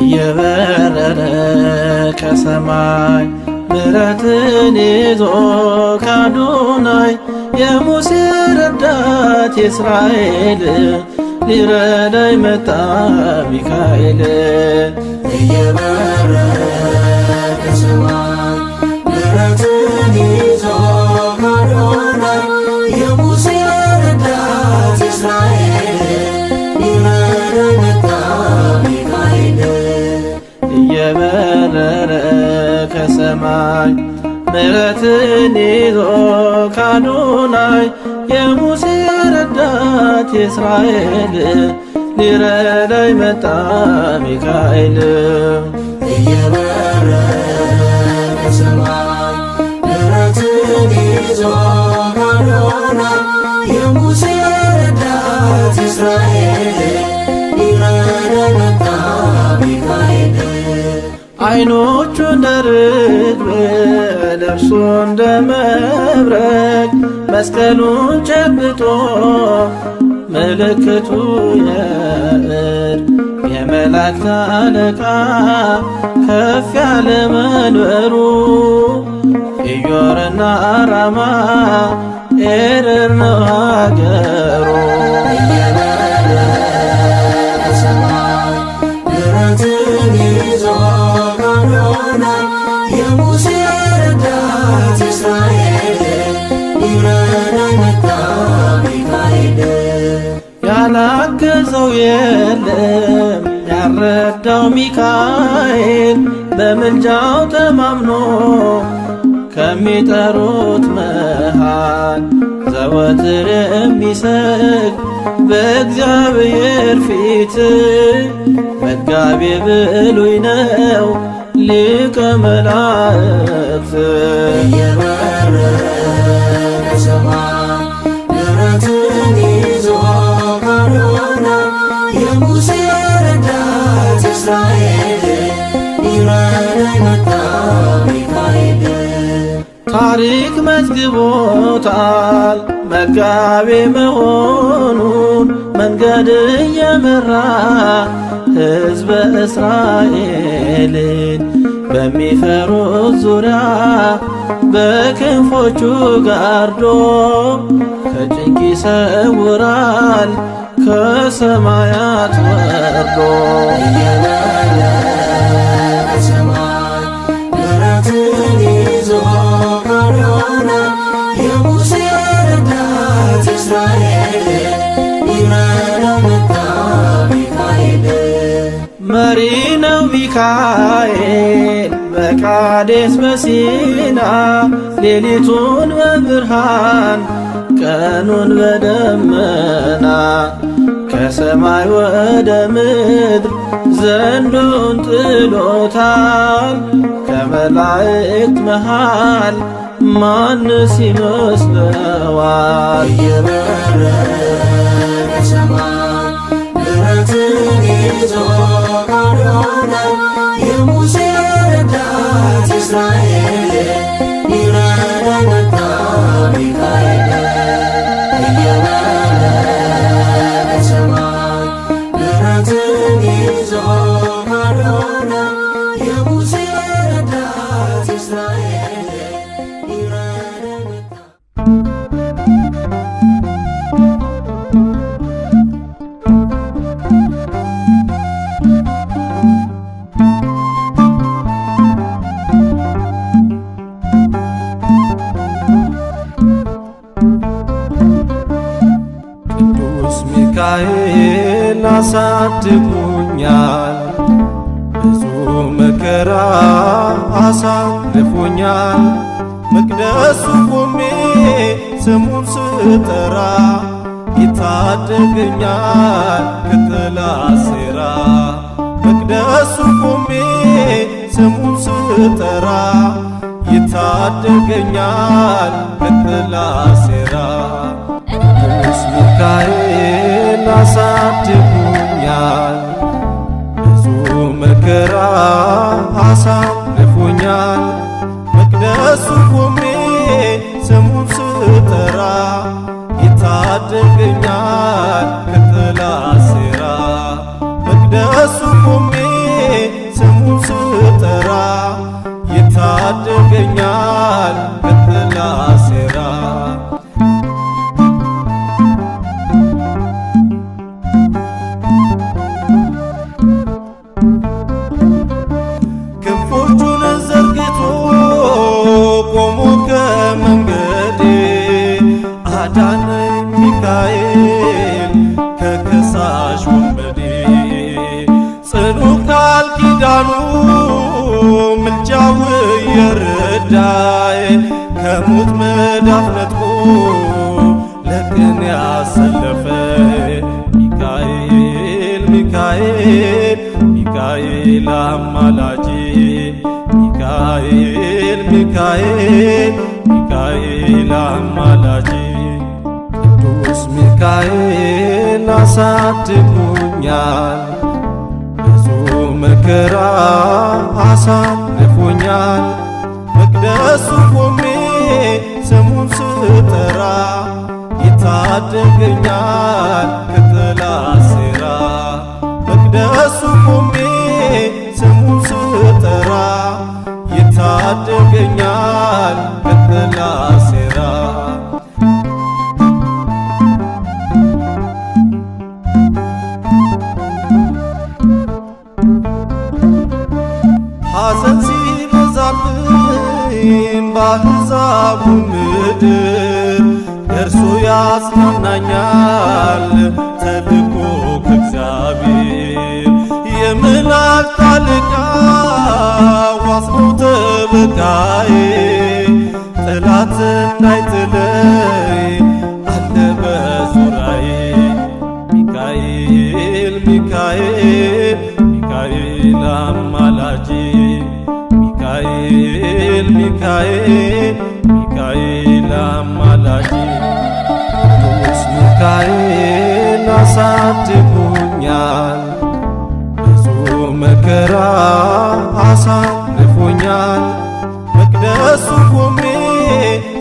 እየበረረ ከሰማይ ምሕረትን ይዞ ከአዶናይ የሙሴ ረዳት የእስራኤል ሊረዳኝ መጣ ሚካኤል። እየበረረ ከሰማይ ምሕረትን ይዞ ከአዶናይ የሙሴ ረዳት የእስራኤል ሊረዳኝ መጣ ሚካኤል። እየበረረ ከሰማይ ምሕረትን ይዞ ከአዶናይ የሙሴ ረዳት የእስራኤል ሊረዳኝ መጣ ሚካኤል። እየበረረ ከሰማይ ምሕረትን ይዞ ከአዶናይ የሙሴ ረዳት የእስራኤል ሊረዳኝ መጣ ሚካኤል። ዓይኖቹ እንደ ርግብ ልብሱ እንደ መብረቅ መስቀሉን ጨብጦ ምልክቱ የእርድ የመላእክት አለቃ ከፍ ያለ መንበሩ ኢዮርና ራማ ኤረር ነው አገሩ። እየበረረ ከሰማይ ምሕረትን ይዞ ከአዶናይ የሙሴ ረዳት የእስራኤል ሊረዳኝ መጣ ሚካኤል። ያላገዘው የለም ያልረዳው ሚካኤል በምልጃው ተማምኖ ከሚጠሩት መሃል ዘወትር የሚሰግድ በእግዚአብሔር ፊት መጋቤ ብሉይ ነው ሊቀ መላእክት። እየበረረ ከሰማይ ምሕረትን ይዞ ከአዶናይ የሙሴ ረዳት የእስራኤል ሊረዳኝ መጣ ሚካኤል። ታሪክ መዝግቦታል መጋቤ መሆኑን መንገድ እየመራ ሕዝበ እስራኤልን በሚፈሩት ዙሪያ በክንፎቹ ጋርዶ ከጭንቅ ይሰውራል ከሰማያት ወርዶ። እየበረረ ከሰማይ ምሕረትን ይዞ ከአዶናይ የሙሴ ረዳት የእስራኤል ሊረዳኝ መጣ ሚካኤል። መሪ ነው ሚካኤል በቃዴስ በሲና ሌሊቱን በብርሃን ቀኑን በደመና ከሰማይ ወደ ምድር ዘንዶን ጥሎታል። ከመላእክት መሃል ማንስ ይመስለዋል? እየበረረ ከሰማይ ምሕረትን ይዞ ከአዶናይ የሙሴ ረዳት የእስራኤል ሊረዳኝ መጣ ሚካኤል። እየበረረ ከሰማይ ምሕረትን ይዞ ከአዶናይ የሙሴ ረዳት የእስራኤል ሊረዳኝ መጣ። ቅዱስ ሚካኤል አሳድጎኛል፣ ብዙ መከራ አሳልፎኛል። መቅደሱ ቆሜ ስሙን ስጠራ ይታደገኛል ከጠላት ሴራ። መቅደሱ ቆሜ ስሙን ስጠራ ይታደገኛል ከጠላት ሴራ። ቅዱስ ሚካኤል አሳድጎኛል፣ ብዙ መከራ አሳልፎኛል። መቅደሱ ቆሜ ስሙን ስጠራ ይታደገኛል ከጠላት ሴራ። መቅደሱ ቆሜ ኪዳኑ ምልጃው የረዳኝ ከሞት መዳፍ ነጥቆ ለቅን ያሰለፈ ሚካኤል ሚካኤል ሚካኤል አማላጄ ሚካኤል ሚካኤል ሚካኤል አማላጄ ቅዱስ ሚካኤል አሳድጎኛል ብዙ መከራ አሳልፎኛል መቅደሱ ቆሜ ስሙን ስጠራ ይታደገኛል ከጠላት ሴራ መቅደሱ ቆሜ ስሙን ስጠራ ይታደገኛል ከጠላት ሴራ ሐዘን ሲበዛብኝ በአሕዛቡ ምድር ደርሶ ያጽናናኛል ተልኮ ከእግዚአብሔር የመላእክት አለቃ ዋስ ነው ጠበቃዬ ጠላት እንዳይጥለኝ አለ በዙሪያዬ ሚካኤል ሚካኤል ሚካኤል አማላጄ ሚካኤል ሚካኤል ሚካኤል አማላጄ ቅዱስ ሚካኤል አሳድጎኛል ብዙ መከራ አሳልፎኛል መቅደሱ ቆሜ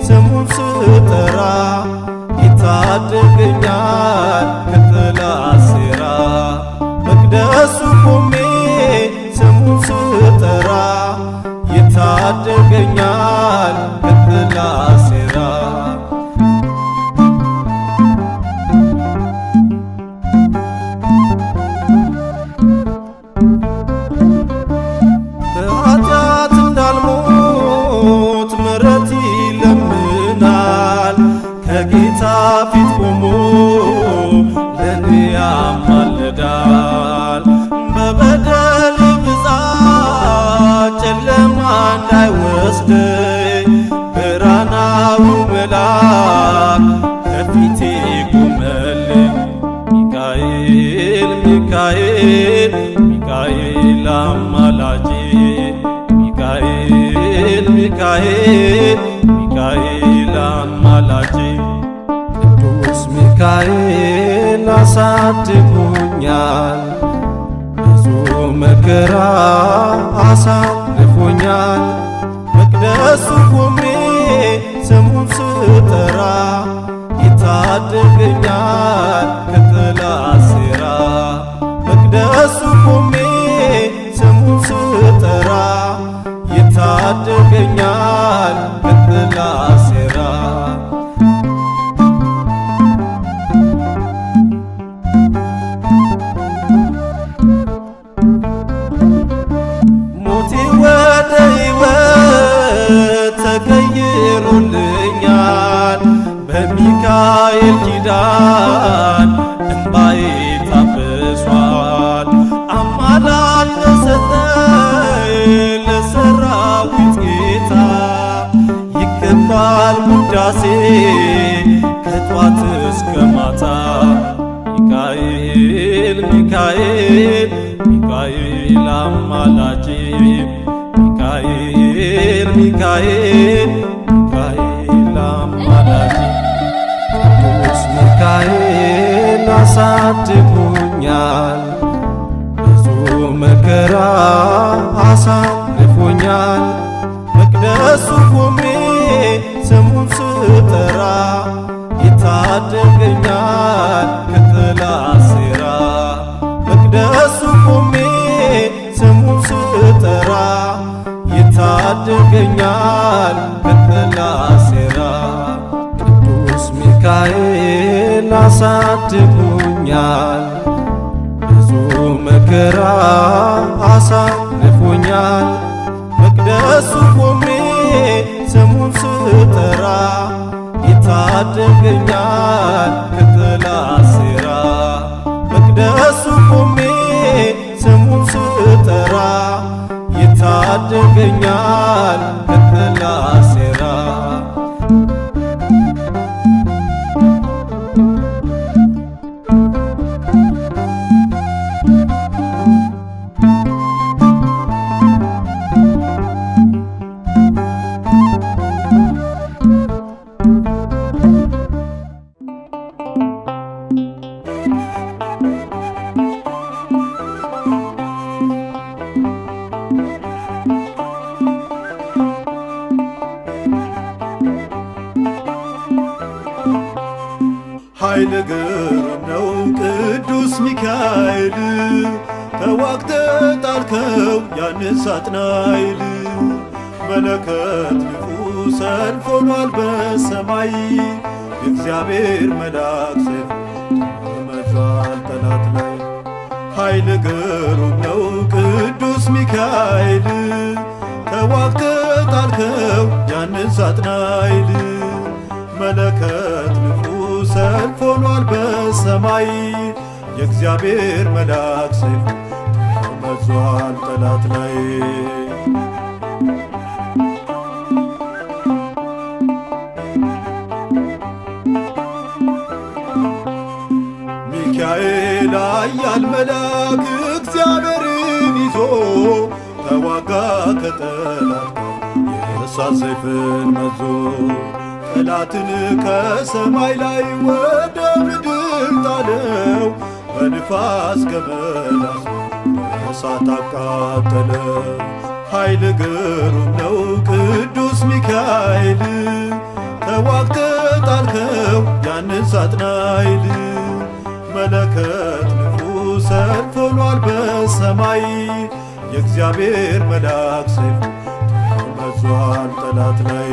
ስሙን ስጠራ ይታደገኛል ከጠላት ሴራ መቅደሱ ቆሜ ስሙን ስጠራ ይታደገኛል ከጠላት ሴራ በኃጢአት እንዳልሞት ምሕረት ይለምናል ከጌታ ፊት ቆሞ ለኔ ያማልዳል በበደል ብዛት ጨለማ እንዳይወስደኝ ብርሃናዊው መልአክ ከፊቴ ቆመልኝ ሚካኤል ሚካኤል ሚካኤል አማላጄ ሚካኤል ሚካኤል ሚካኤል አማላጄ ቅዱስ ሚካኤል አሳድጎኛል ብዙ መከራ አሳልፎኛል መቅደሱ ቆሜ ስሙን ስጠራ ይታደገኛል ከጠላት ሴራ መቅደሱ ቆሜ ስሙን ስጠራ ይታደገኛል ከጠላት ሴራ ሞቴ ወደ ሕይወት ተቀይሮልኛል በሚካኤል ኪዳን እንባዬ ታብሷል አማላጅ ተሰጠኝ ለሰራዊት ጌታ ይገባል ውዳሴ ከጧት እስከ ማታ ሚካኤል ሚካኤል ሚካኤል አማላጄ ሚካኤል ሚካኤል ሚካኤል አማላጄ ቅዱስ ሚካኤል አሳድጎኛል ብዙ መከራ አሳልፎኛል መቅደሱ ቆሜ ስሙን ስጠራ ይታደገኛል ከጠላት ሴራ መቅደሱ ቆሜ ስሙን ስጠራ ይታደገኛል ከጠላት ሴራ ቅዱስ ሚካኤል አሳድጎኛል ብዙ መከራ አሳልፎኛል መቅደሱ ቆሜ ስሙን ስጠራ ይታደገኛል ከጠላት ሴራ መቅደሱ ቆሜ ስሙን ስጠራ ታድገኛል ከጠላት ሴራ። ኃይል ግሩም ነው ቅዱስ ሚካኤል፣ ተዋግተ ጣልከው ያንን ሳጥናኤል። መለከት ንፉ ሰልፍ ሆኗል በሰማይ፣ የእግዚአብሔር መልአክ ሰይፍ ተመዟል ጠላት ላይ። ኃይል ግሩም ነው ቅዱስ ሚካኤል፣ ተዋግተ ጣልከው ያንን ሳጥናኤል። መለከት ንፉ ሰልፍ ሆኗል በሰማይ፣ የእግዚአብሔር መልአክ ሰይፍ ተመዟል ጠላት ላይ። ሚካኤል ኃያል መልአክ እግዚአብሔርን ይዞ ተዋጋ ከጠላት ጋር የእሳት ሰይፍን መዞ። ጠላትን ከሰማይ ላይ ወደ ምድር ጣለው፣ በንፋስ ገመድ አስሮ በእሳት አቃጠለው። ኃይል ግሩም ነው ቅዱስ ሚካኤል፣ ተዋግተ ጣልከው ያንን ሳጥናኤል። መለከት ንፉ ሰልፍ ሆኗል በሰማይ፣ የእግዚአብሔር መልአክ ሰይፍ ተመዟል ጠላት ላይ።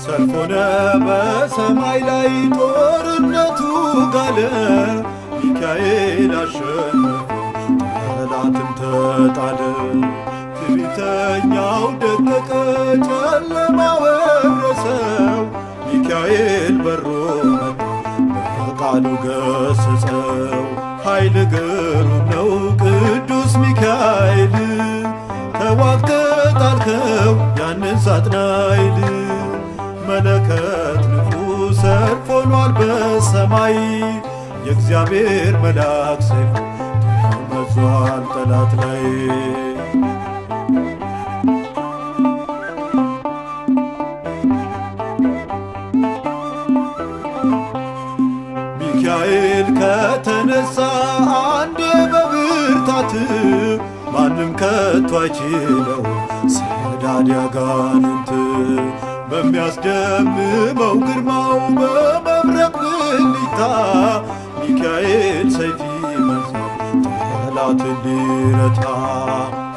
ሰልፍ ሆነ በሰማይ ላይ ጦርነቱ ጋለ፣ ሚካኤል አሸነፈ ጠላትም ተጣለ። ትዕቢተኛው ደቀቀ ጨለማ ወረሰው፣ ሚካኤል በሮ መጣ በቃሉ ገሰጸው። ኃይል ግሩም ነው ቅዱስ ሚካኤል፣ ተዋግተ ጣልከው ያንን ሳጥናኤል። መለከት ንፉ ሰልፍ ሆኗል በሰማይ፣ የእግዚአብሔር መልአክ ሰይፍ ተመዟል ጠላት ላይ። ሚካኤል ከተነሳ አንዴ በብርታት፣ ማንም ከቶ አይችለው ሰዳድ ያጋንንት። በሚያስደምመው ግርማው በመብረቅ ብልጭታ፣ ሚካኤል ሰይፍ ይመዛል ጠላትን ሊረታ።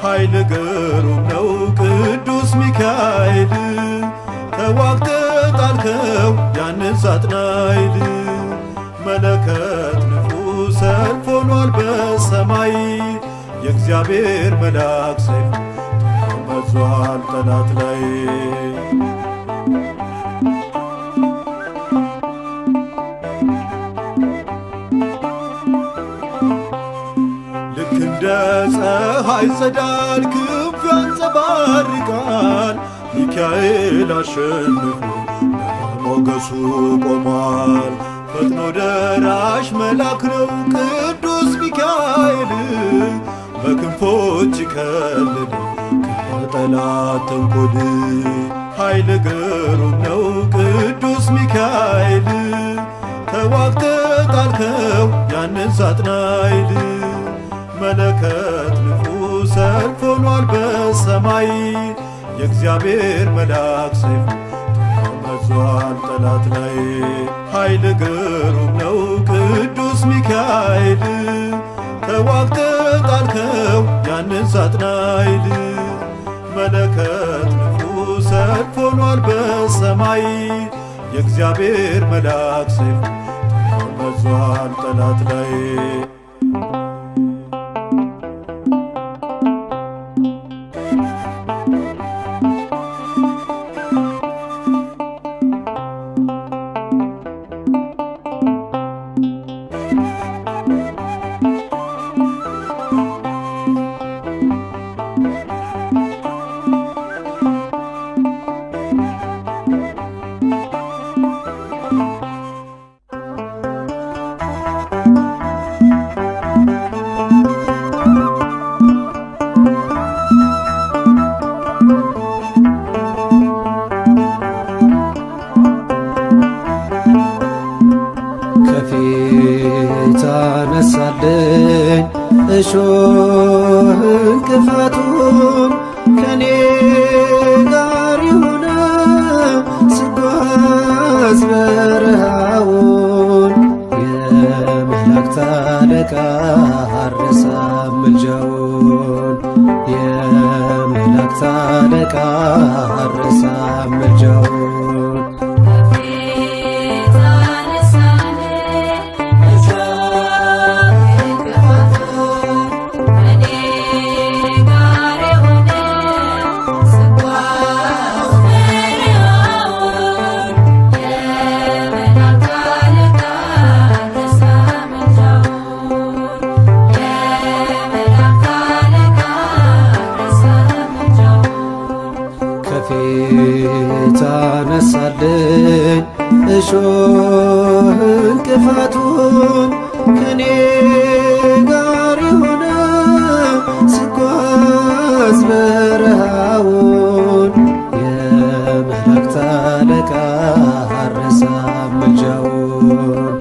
ኃይል ግሩም ነው ቅዱስ ሚካኤል፣ ተዋግተ ጣልከው ያንን ሳጥናኤል። መለከት ንፉ ሰልፍ ሆኗል በሰማይ፣ የእግዚአብሔር መልአክ ሰይፍ ተመዟል ጠላት ላይ። ልክ እንደ ፀሐይ ጸዳል ክንፍ ያንጸባርቃል፣ ሚካኤል አሸንፎ በሞገሱ ቆሟል። ፈጥኖ ደራሽ መልአክ ነው ቅዱስ ሚካኤል፣ በክንፎች ከልል ከጠላት ተንኮል። ኃይል ግሩም ነው ቅዱስ ሚካኤል፣ ተዋግተ ጣልከው ያንን ሳጥናኤል። መለከት ንፉ ሰልፍ ሆኗል በሰማይ፣ የእግዚአብሔር መልአክ ሰይፍ ተመዟል ጠላት ላይ። ኃይል ግሩም ነው ቅዱስ ሚካኤል፣ ተዋግተ ጣልከው ያንን ሳጥናኤል። መለከት ንፉ ሰልፍ ሆኗል በሰማይ፣ የእግዚአብሔር መልአክ ሰይፍ ተመዟል ጠላት ላይ። እሾህ እንቅፋቱም ከኔ ጋር የሆነ ስጓዝ በረሃውን የመላእክት አለቃ አልረሳም ምልጃውን የመላእክት አለቃ አልረሳም ምልጃውን ከፊት አነሳልኝ እሾህ እንቅፋቱን ከኔ ጋር የሆነ ስጓዝ በረሃውን የመላእክት አለቃ አልረሳም ምልጃውን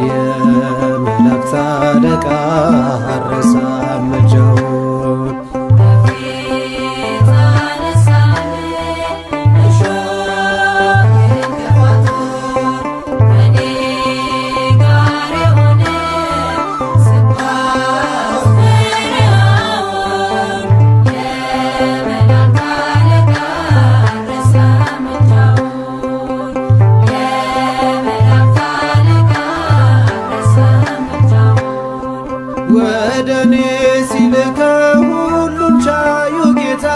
የመላእክት አለቃ አልረሳም ምልጃውን ወደኔ ሲልከው ሁሉን ቻዩ ጌታ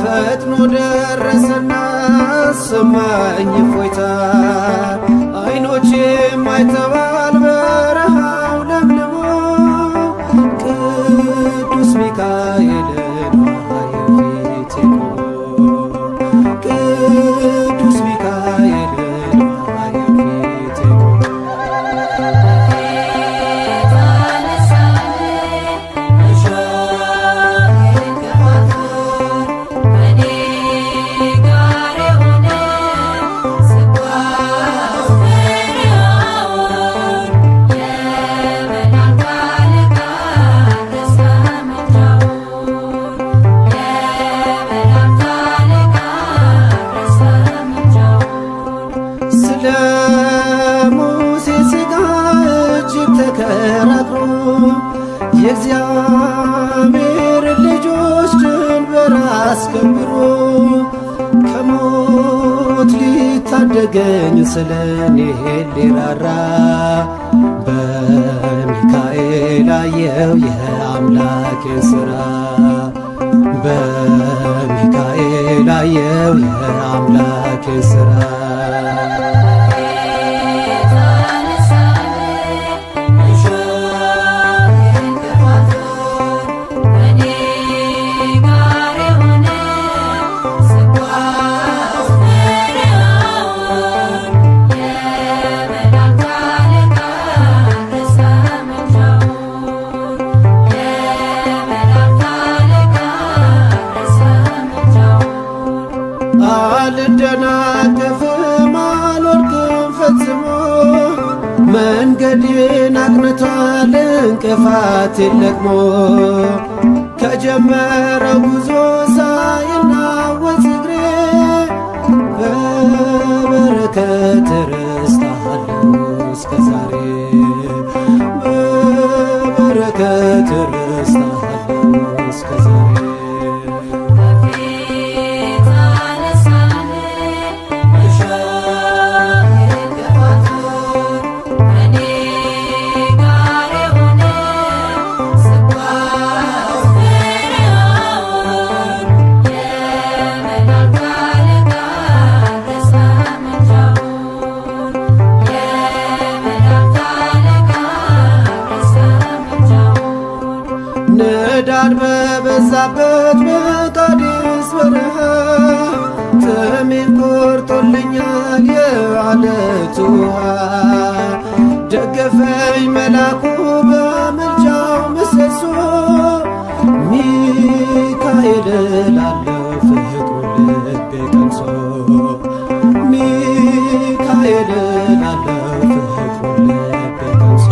ፈጥኖ ደረሰና ሰማኝ እፎይታ አይኖቼም አይተዋል በረሃው ለምልሞ ቅዱስ ሚካኤልን ማየፊቴ ቆሞ ቅዱስ ሚካኤልን ማየፊቴ ቆሞ ስለ ሙሴ ሥጋ እጅግ ተከራክሮ የእግዚአብሔር ልጆች ድንበር አስከብሮ ከሞት ሊታደገኝ ስለ እኔ ሊራራ በሚካኤል አየው የአምላኬን ሥራ በሚካኤል አየው የአምላኬን ሥራ አልደናቀፍም አልወድቅም ፈጽሞ መንገዴን አቅንቷል እንቅፋቴን ለቅሞ ከጀመረው ጉዞ ሳይናወጥ እግሬ በበረከት ርስታለሁ እስከ ዛሬ በበረከት ርስታለሁ እስከ ዛሬ ንዳድ በበዛበት በቃዴስ በረሃ ጥሜን ቆርጦልኛል የዓለቱ ውሃ ደገፈኝ መላኩ በምልጃው ምሰሶ ሚካኤል ላለው ፍቅሩ ልቤ ቀምሶ ሚካኤል ላለው ፍቅሩ ልቤ ቀምሶ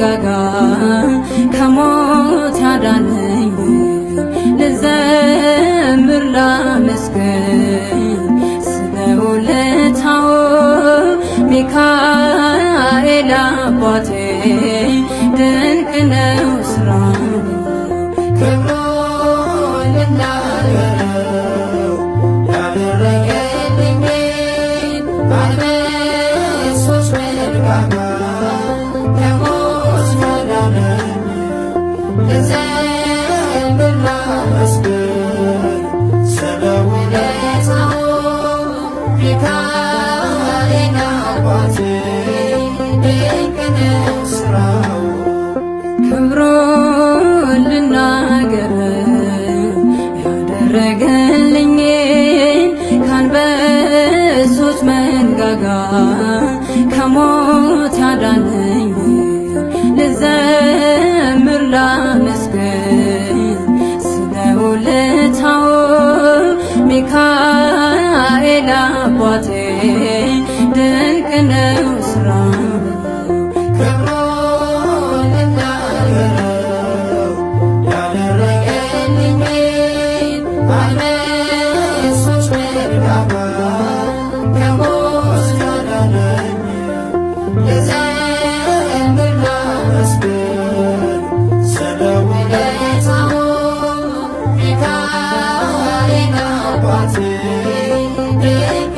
መንጋጋ ከሞት ያዳነኝ ልዘምር ላመስግን ስለ ውለታው ሚካኤል አባቴ ድንቅ ነው ስራው ክብሩን ልናገረው ያደረገልኝን በአንበሶች መንጋጋ ከሞት ያዳነኝ ልዘምር ላመስግን ስለ ውለታው ሚካኤል አባቴ ድንቅ ነው ስራው ክብሩን ልናገረው ያደረገልኝን ከአንበሶች መንጋጋ ከሞት ያዳነኝ ልዘምር ላመስግን ስለ ውለታው ሚካኤል አባቴ ድንቅ ነው ስራው ክብሩን ልናገረው ያደረገልኝን በአንበሶች መንጋጋ ከሞት ያዳነኝ ልዘምር ላመስግን ስለ ውለታው ሚካኤል አባቴ ድንቅ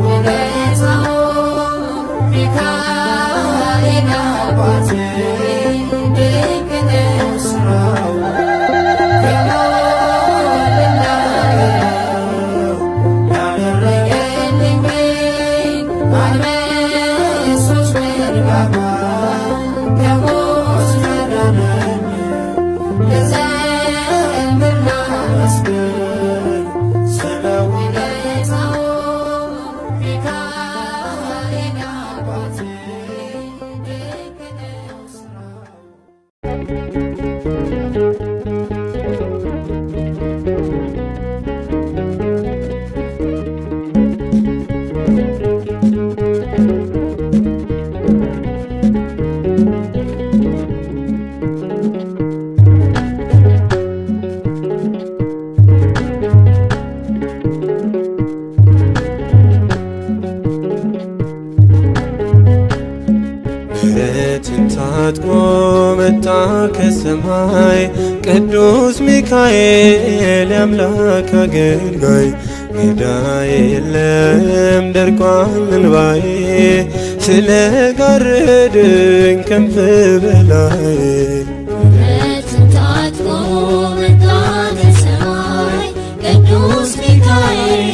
ውለታው ሚካኤል አባቴ ድንቅ ነው ሥራው ታጥቆ መጣ ከሰማይ ቅዱስ ሚካኤል የአምላክ አገልጋይ ገዳይ የለም ደርቋል እንባዬ ስለጋረደኝ ክንፍ በላይ ታጥቆ መጣ ከሰማይ ቅዱስ ሚካኤል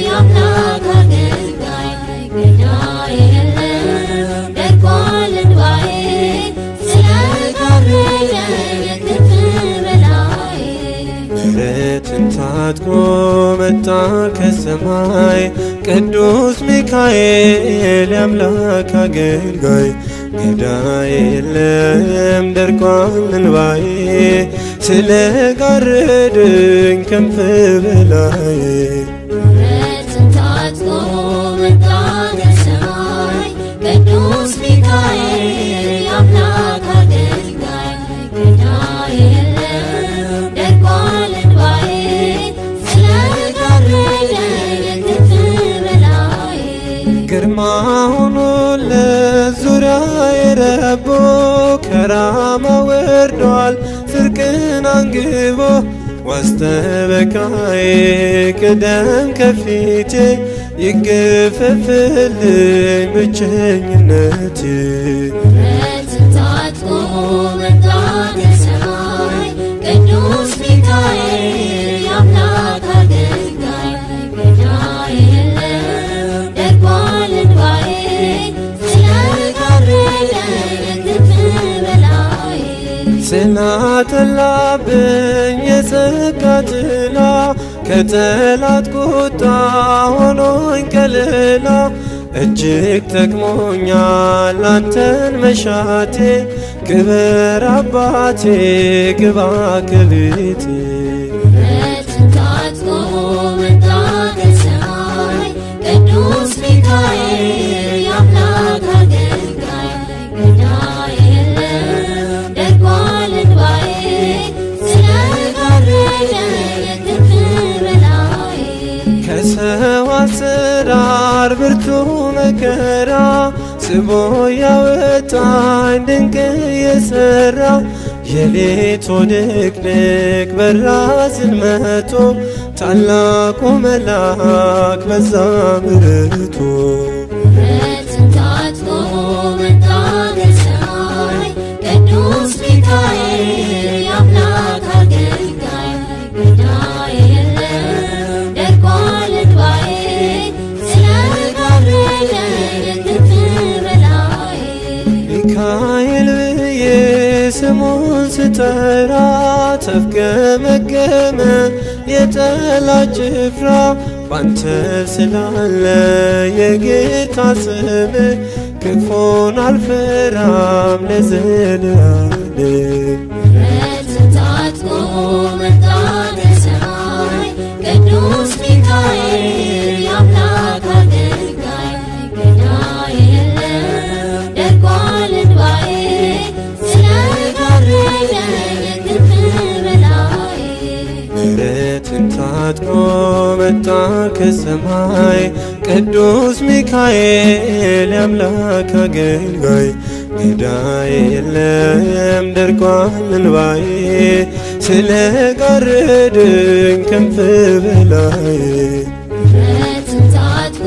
የአምላክ አገልጋይ ገዳይ የለም ደርቋል እንባዬ ታጥቆ መጣ ከሰማይ ቅዱስ ሚካኤል የአምላክ አገልጋይ ገዳይ የለም ደርቋል እንባዬ ስለጋረደኝ ክንፍ በላይ ታጥቆ መጣ ከሰማይ ቅዱስ ሚካኤል የአምላክ አገልጋይ ገዳይ የለም ደርቋል እንባዬ ግርማ ሆኖለት ዙሪያ የረቦ ከራማ ወርዷል ጽድቅን አንግቦ ዋስተበቃዬ ቅደም ከፊቴ ይገፈፍልኝ ብቸኝነቴ ታጥቆ መጣ ከሰማይ ቅዱስ ሚካኤል የአምላክ አገልጋይ ገዳይ የለም ደርቋል እንባዬ ስለጋረደኝ ክንፍ በላይ ስላጠላብኝ የጸጋ ጥላ ከጠላት ቁጣ ሆኖኝ ከለላ እጅግ ጠቅሞኛል አንተን መሻቴ ክበር አባቴ ግባ ከቤቴ ታጥቆ መጣ ከሰማይ ቅዱስ ሚካኤል የአምላክ አገልጋይ ገዳይ የለም ደርቋል እንባዬ ስለጋረደኝ ክንፍ በላይ ከሰው አሰራር ብርቱ መከራ ስቦ ያወጣኝ ድንቅ የሠራ የሌቶ ድቅድቅ በራ ጽልመቶ ታላቁ መልአክ በዛ ምሕረቱ ታጥቆ መጣ ከሰማይ ቅዱስ ሚካኤል የአምላክ አገልጋይ ገዳይ የለም ደርቋል እንባዬ ስለጋረደኝ ክንፍ በላይ ሚካኤል ብዬ ስሙን ስጠራ ተፍገመገመ የጠላት ጭፍራ ባንተ ስላለ የጌታ ስም ክፉን አልፈራም ለዘለዓለም ታጥቆ መጣ ከሰማይ ቅዱስ ሚካኤል የአምላክ አገልጋይ ገዳይ የለም ደርቋል እንባዬ ስለጋረደኝ ክንፍ በላይ ምሕረትን ታጥቆ መጣ ከሰማይ ቅዱስ ሚካኤል የአምላክ አገልጋይ ገዳይ የለም ደርቋል እንባዬ ስለጋረደኝ ክንፍ በላይ ታጥቆ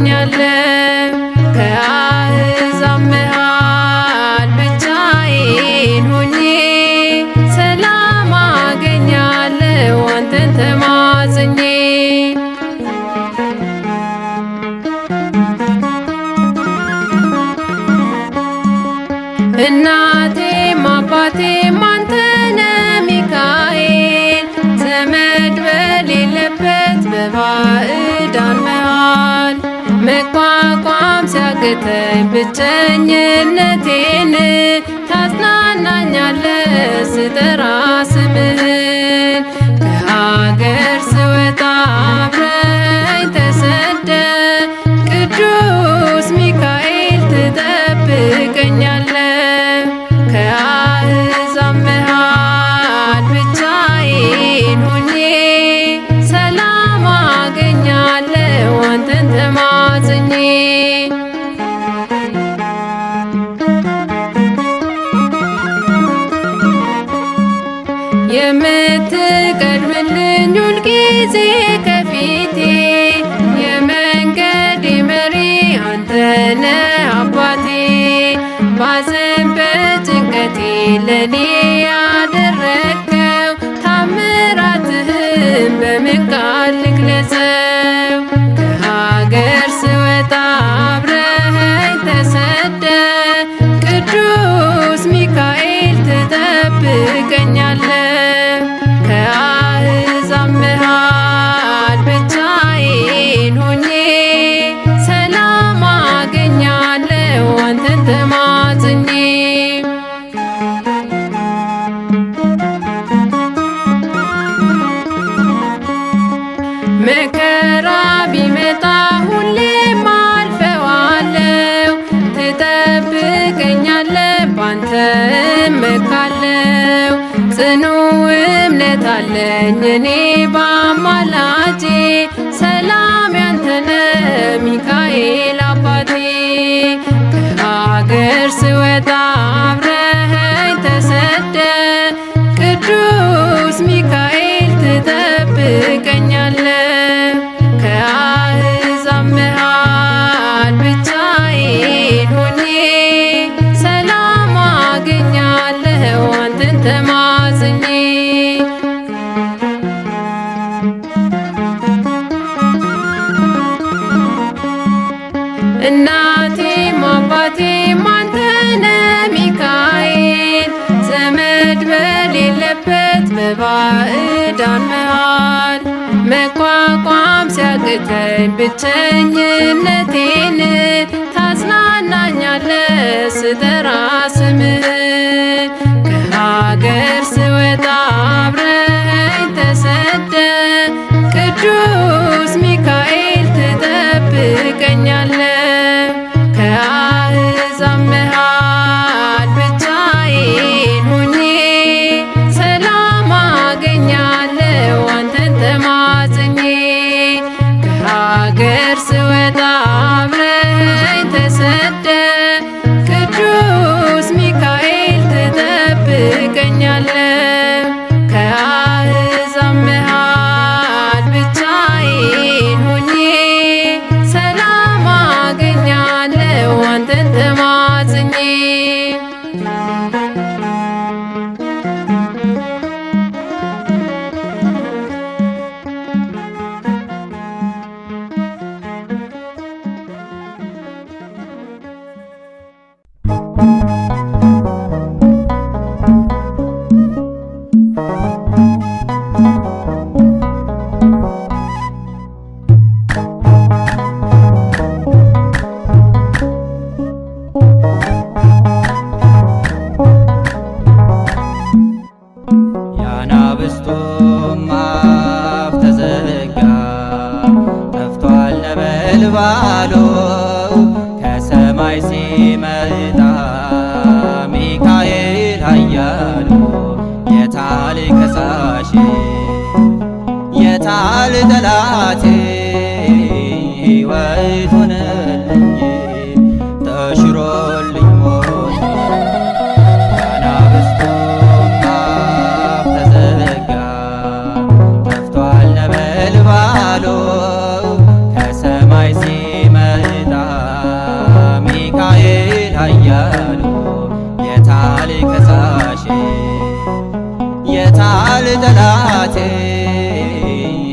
ትጠብቀኛለህ። ከአሕዛብ መሃል ብቻዬን ሆኜ ሰላም አገኛለሁ አንተን ተማጽኜ። እናቴም አባቴም አንተነ ሚካኤል ዘመድ በሌለበት በባዕዳን መሃል መቋቋም ሲያቅተኝ ብቸኝነቴን ታጽናናኛለህ ስጠራ ስምህን። ከሀገር ስወጣ አብረኸኝ ተሰደ ቅዱስ ሚካኤል ትጠብቀኛለህ። ከአሕዛብ መሃል ብቻዬን ሆኜ ሰላም አገኛለሁ አንተን ተማጽኜ። የምትቀድምልኝ ሁልጊዜ ከፊቴ የመንገዴ መሪ አንተነ አባቴ። ባዘን በጭንቀቴ ለኔ ያደረግከው ታምራትህን በምን ቃል ልግለጸው? ከሀገር ስወጣ አብረኸኝ ተሰደ ቅዱስ ሚካኤል ትጠብቀኛለህ። ከአሕዛብ መሃል ብቻዬን ሆኜ ሰላም አገኛለሁ አንተን ተማጽኜ። መከራ ቢመጣ ሁሌም አልፈዋለሁ ትጠብቀኛለህ ባንተ እመካለሁ። ጽኑ እምነት አለኝ እኔ በአማላጄ ሰላም ያንተነ ሚካኤል አባቴ። ከሀገር ስወጣ አብረኸኝ ተሰደ ቅዱስ ሚካኤል ትጠብቀኛለህ። ከአሕዛብ መሃል ብቻዬን ሆኜ ሰላም አገኛለሁ አንተን ተማጽኜ። እናቴም አባቴም አንተነ ሚካኤል ዘመድ በሌለበት በባዕዳን መሃል መቋቋም ሲያቅተኝ ብቸኝነቴን ታጽናናኛለህ ስጠራ ስምህን። ከሀገር ስወጣ አብረኸኝ ተሰደ ቅዱስ ሚካኤል ትጠብቀኛለህ። ከአሕዛብ መሃል ብቻዬን ሆኜ ሰላም አገኛለሁ አንተን ተማጽኜ። ከሀገር ስወጣ አብረኸኝ ተሰደ ቅዱስ ሚካኤል ትጠብቀኛለህ። ከአሕዛብ መሃል ብቻዬን ሆኜ ሰላም አገኛለሁ አንተን ተማጽኜ። የአናብስቱም አፍ ተዘጋ ጠፍቷል ነበልባሉ ከሰማይ ሲመጣ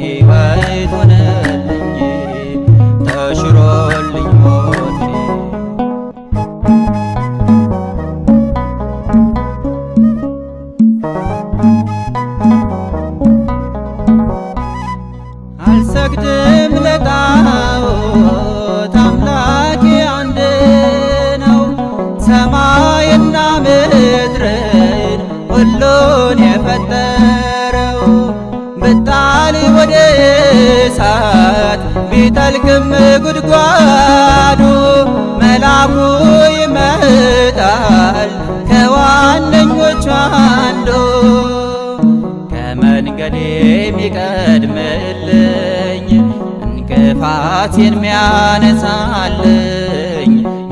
ሕይወት ሆነልኝ ተሽሮልኝ ሞቴ። አልሰግድም ለጣዖት አምላኬ አንድ ነው። ሰማይና ምድርን ሁሉን የፈጠረው ብጣል ወደ እሳት ቢጠልቅም ጉድጓዱ መልአኩ ይመጣል ከዋነኞቹ አንዱ። ከመንገዴ የሚቀድምልኝ እንቅፋቴን የሚያነሳልኝ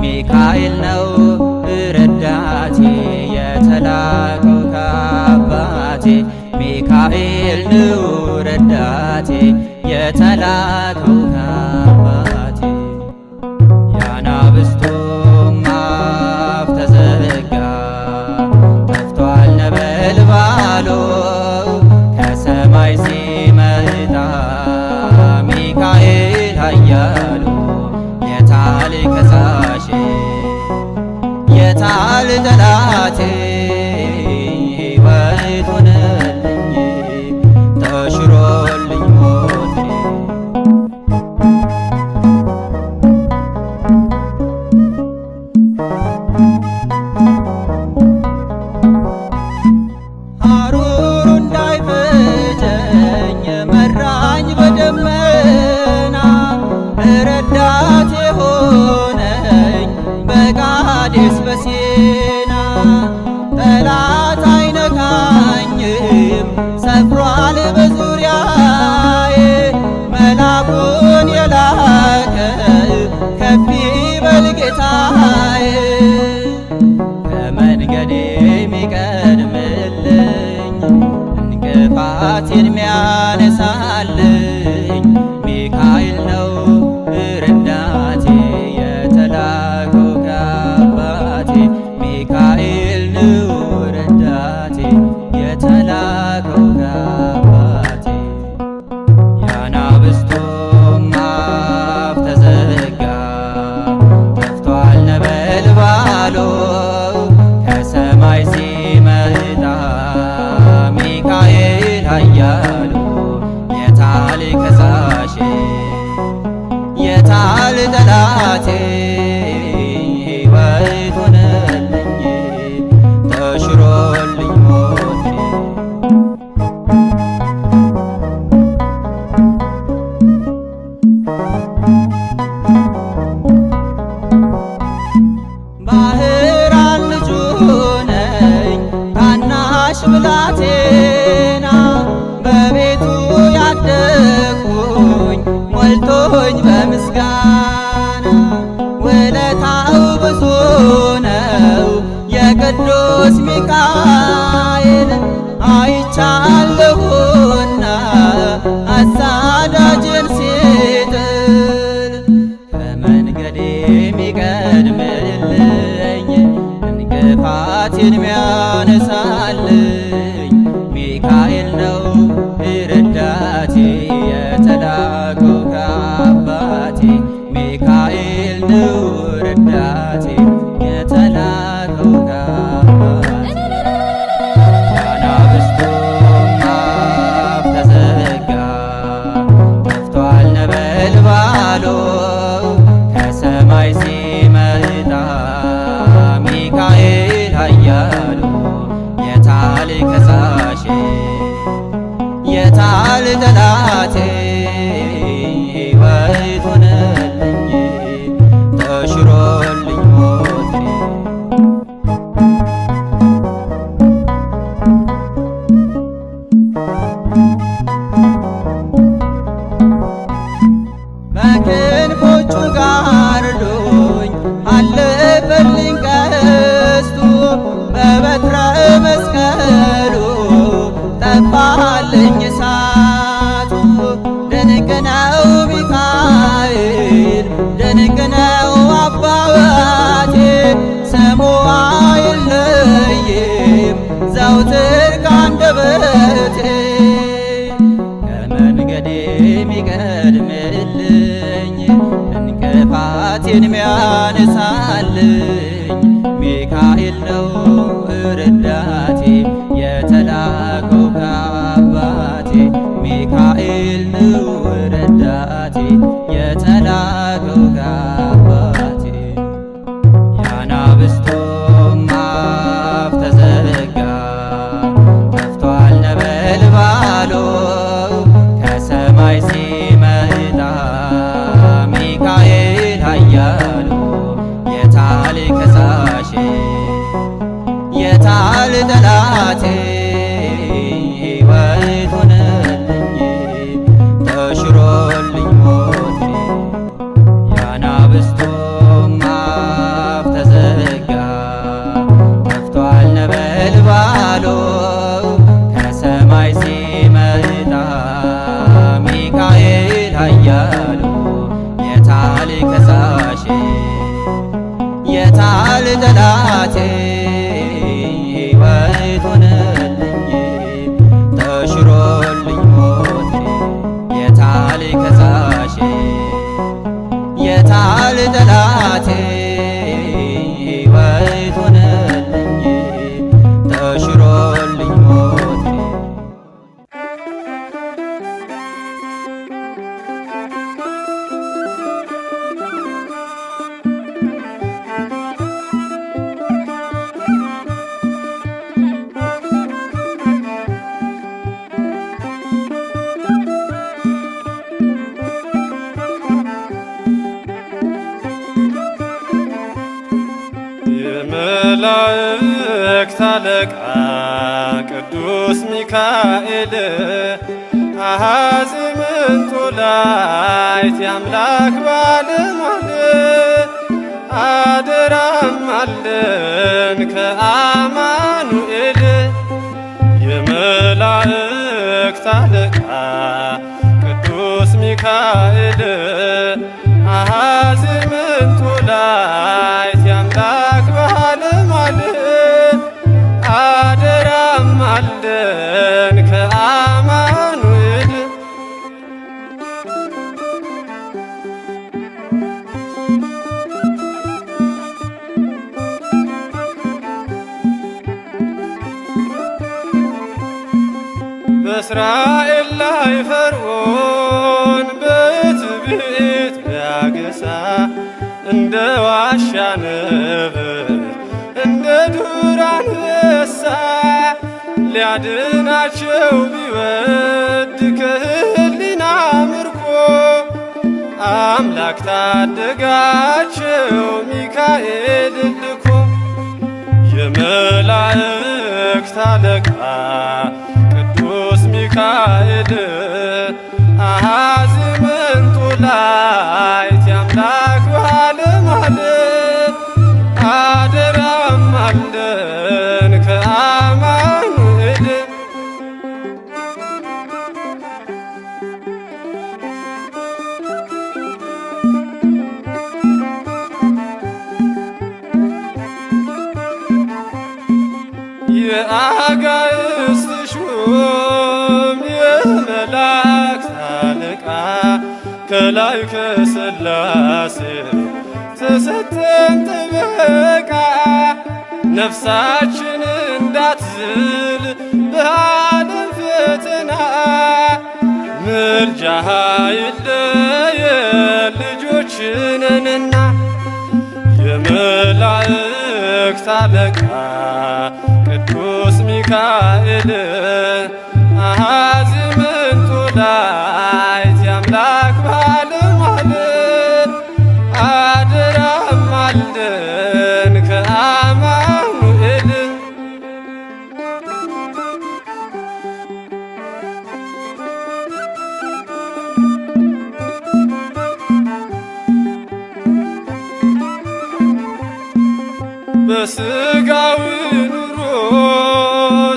ሚካኤል ነው ረዳቴ የተላከው ከአባቴ። ሚካኤል ነው ረዳቴ የተላከው ከአባቴ። የአናብስቱም አፍ ተዘጋ ጠፍቷል ነበልባሉ ከሰማይ ሲመጣ ሚካኤል ኃያሉ። የታል ከሳሼ የታል ጠላቴ ሕይወት ሆነልኝ ተሽሮልኝ ሞቴ። ሐሩሩ እንዳይፈጀኝ መራኝ በደመና ረዳቴ ሆነኝ በቃዴስ በሲና። ጠላት አይነካኝም ሰፍሯል በዙሪያዬ መልአኩን የላከ ከፍ ይበል ጌታዬ። ከመንገዴ የሚቀድምልኝ እንቅፋቴን የሚያነሳልኝ ሚካኤል ነው ረዳቴ የተላከው ከአባቴ። ሚካኤል ነው ረዳቴ የተላከው ከአባቴ። የአናብስቱም አፍ ተዘጋ ጠፍቷል ነበልባሉ ከሰማይ ሲመጣ ሚካኤል ኃያሉ። የታል ከሳሼ የታል ጠላቴ ሕይወት ሆነልኝ ተሽሮልኝ ሞቴ። ባህራን ልጁ ነኝ ታናሽ ብላቴና በቤቱ ያደግኩኝ ሞልቶኝ በምስጋና። ውለታው ብዙ ነው የቅዱስ ሚካኤል አይቻለሁና አሳዳጅን ሲጥል። ከመንገዴ የሚቀድምልኝ እንቅፋቴን የሚያነሳልኝ ሚካኤል ነው ረዳቴ የተላከው ከአባቴ። ሚካኤል ነው ረዳቴ የተላከው ከአባቴ። የአናብስቱም አፍ ተዘጋ ጠፍቷል ነበልባሉ ከሰማይ ሲመጣ ሚካኤል ኃያሉ። የታል ከሳሼ የታል ጠላቴ ሕይወት ሆነልኝ ተሽሮልኝ ሞቴ። በክንፎቹ ጋርዶኝ አለፈልኝ ቀስቱ በበትረ መስቀሉ ጠፋልኝ እሳቱ። ጠላቴን ሚያነሳልኝ ሚካኤል ነው ረዳቴ የተላከው ከአባቴ ሚካኤል ነው ረዳቴ የተላከው ከአባቴ የአናብስቱም አፍ ተዘጋ ጠፍቷል ነበልባሉ ከሰማይ ሲመጣ ሚካኤል ኃያሉ የታል ከሳሼ የታል ጠላቴ ሕይወት ሆነልኝ ተሽሮልኝ ሞቴ የአናብስቱም አፍ ተዘጋ ጠፍቷል ነበልባሉ ከሰማይ ሲመጣ ሚካኤል ኃያሉ የታል ከሳሼ የታል ጠላቴ ሕይወት ሆነልኝ ተሽሮልኝ ሞቴ የታል ከሳሼ የታል ጠላቴ ሕይወት ሆነልኝ ተሽሮልኝ ሞቴ የመላእክት አለቃ ቅዱስ ሚካኤል አሐዜ መንጦላዕት የአምላክ ባለሟል አደራም አለን ከአማኑኤል የመላእክት አለቃ ቅዱስ ሚካኤል አሐዜ መንጦላዕት የአምላክ ባለሟል አደራም አለን ከአማኑኤል በእስራኤል ላይ ፈርዖን በትዕቢት ቢያገሳ እንደ ዋሻ ነብር እንደ ዱር አንበሳ ሊያድናቸው ቢወድ ከህሊና ምርኮ አምላክ ታደጋቸው ሚካኤል ልኮ የመላእክት አለቃ ቅዱስ ሚካኤል አሐዜ መንጦላዕት የአምላክ ባለሟል አደራም አለን ከአማኑኤል የአጋዕዝት ሹም የመላእክት አለቃ ከላይ ከሥላሴ ተሰጠን ጥበቃ ነፍሳችን እንዳትዝል በዓለም ፈተና ምልጃህ አይለየን ልጆችነንና የመላእክት አለቃ ቅዱስ ሚካኤል አሐዜ መንጦላዕት የአምላክ ባለሟል አደራም አለን ከአማኑኤል በሥጋዊ ኑሮ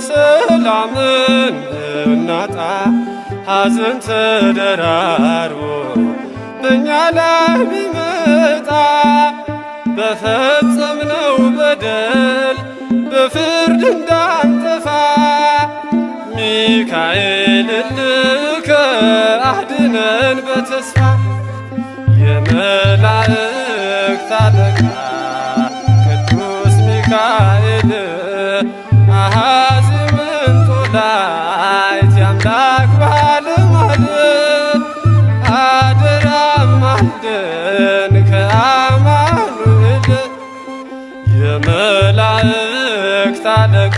ሰላምን ብናጣ ሐዘን ተደራርቦ በእኛ ላይ ቢመጣ በፈጸምነው በደል በፍርድ እንዳንጠፋ ሚካኤል ልከ አድነን በተስፋ የመላእክት የመላእክት አለቃ ቅዱስ ሚካኤል አሃዚ ምንጦላይት የአምላክ ባለሟል አደራ ማልደን ከአማኑኤል የመላእክት አለቃ